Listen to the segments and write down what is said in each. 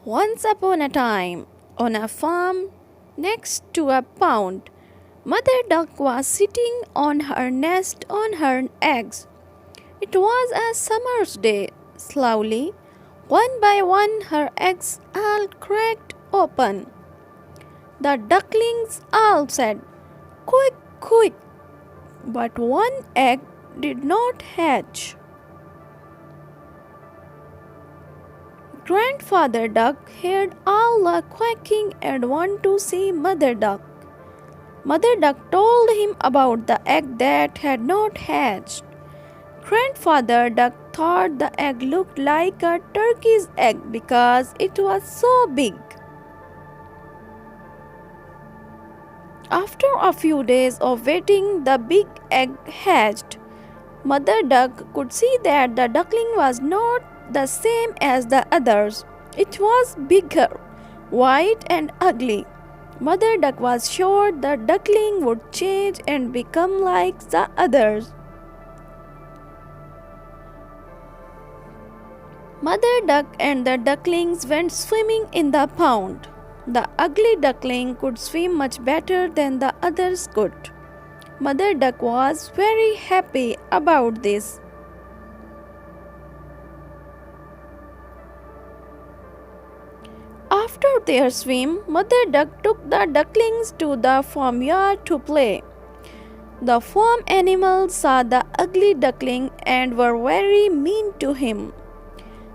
Once upon a time, on a farm next to a pond, Mother Duck was sitting on her nest on her eggs. It was a summer's day. Slowly, one by one, her eggs all cracked open. The ducklings all said, "Quick, quick!" But one egg did not hatch. Grandfather Duck heard all the quacking and wanted to see Mother Duck. Mother Duck told him about the egg that had not hatched. Grandfather Duck thought the egg looked like a turkey's egg because it was so big. After a few days of waiting, the big egg hatched. Mother Duck could see that the duckling was not the same as the others. It was bigger, white, and ugly. Mother Duck was sure the duckling would change and become like the others. Mother Duck and the ducklings went swimming in the pond. The ugly duckling could swim much better than the others could. Mother Duck was very happy about this. After their swim, Mother Duck took the ducklings to the farmyard to play. The farm animals saw the ugly duckling and were very mean to him.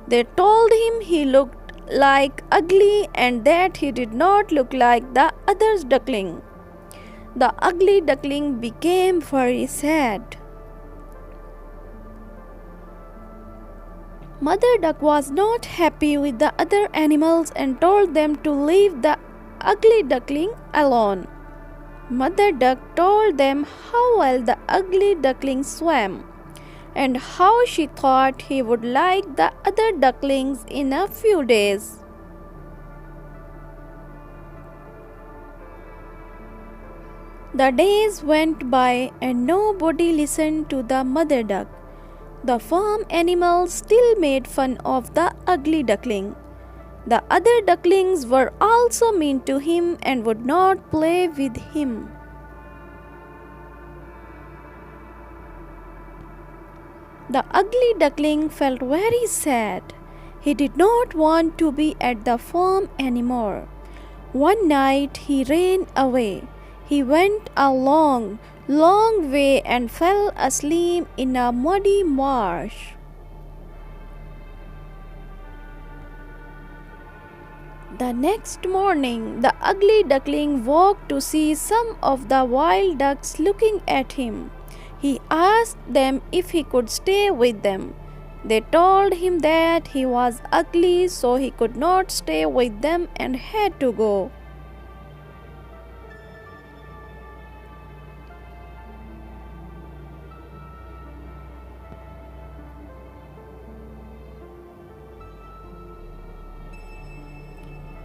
They told him he looked like ugly and that he did not look like the other duckling. The ugly duckling became very sad. Mother Duck was not happy with the other animals and told them to leave the ugly duckling alone. Mother Duck told them how well the ugly duckling swam and how she thought he would like the other ducklings in a few days. The days went by and nobody listened to the Mother Duck. The farm animals still made fun of the ugly duckling. The other ducklings were also mean to him and would not play with him. The ugly duckling felt very sad. He did not want to be at the farm anymore. One night he ran away. He went a long way and fell asleep in a muddy marsh. The next morning, the ugly duckling woke to see some of the wild ducks looking at him. He asked them if he could stay with them. They told him that he was ugly, so he could not stay with them and had to go.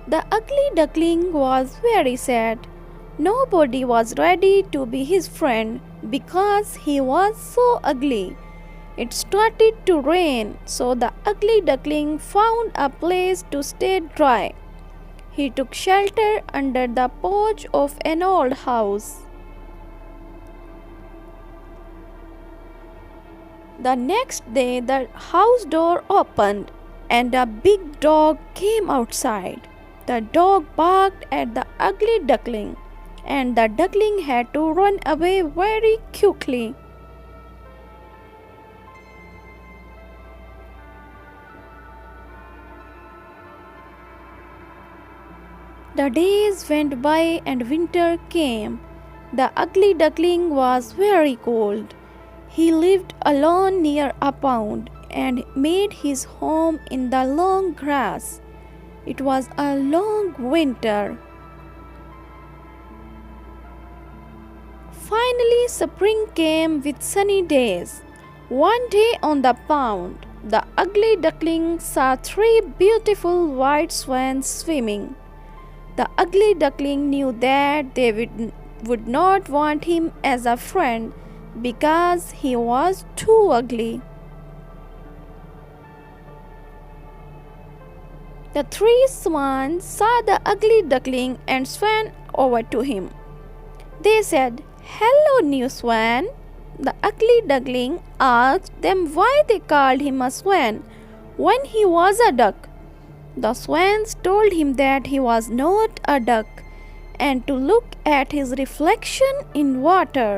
The ugly duckling was very sad. Nobody was ready to be his friend because he was so ugly. It started to rain, so the ugly duckling found a place to stay dry. He took shelter under the porch of an old house. The next day, the house door opened and a big dog came outside. The dog barked at the ugly duckling, and the duckling had to run away very quickly. The days went by and winter came. The ugly duckling was very cold. He lived alone near a pond and made his home in the long grass. It was a long winter. Finally, spring came with sunny days. One day on the pond, the ugly duckling saw three beautiful white swans swimming. The ugly duckling knew that they would not want him as a friend because he was too ugly. The three swans saw the ugly duckling and swam over to him. They said, "Hello, new swan." The ugly duckling asked them why they called him a swan when he was a duck. The swans told him that he was not a duck and to look at his reflection in water.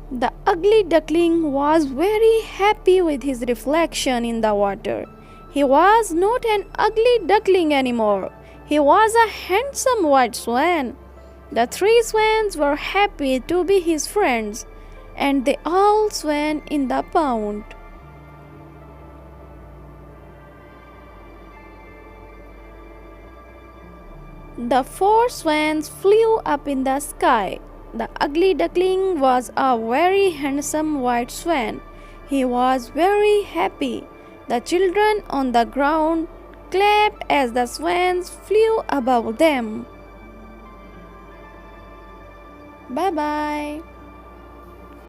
The ugly duckling was very happy with his reflection in the water. He was not an ugly duckling anymore. He was a handsome white swan. The three swans were happy to be his friends, and they all swam in the pond. The four swans flew up in the sky. The ugly duckling was a very handsome white swan. He was very happy. The children on the ground clapped as the swans flew above them. Bye bye.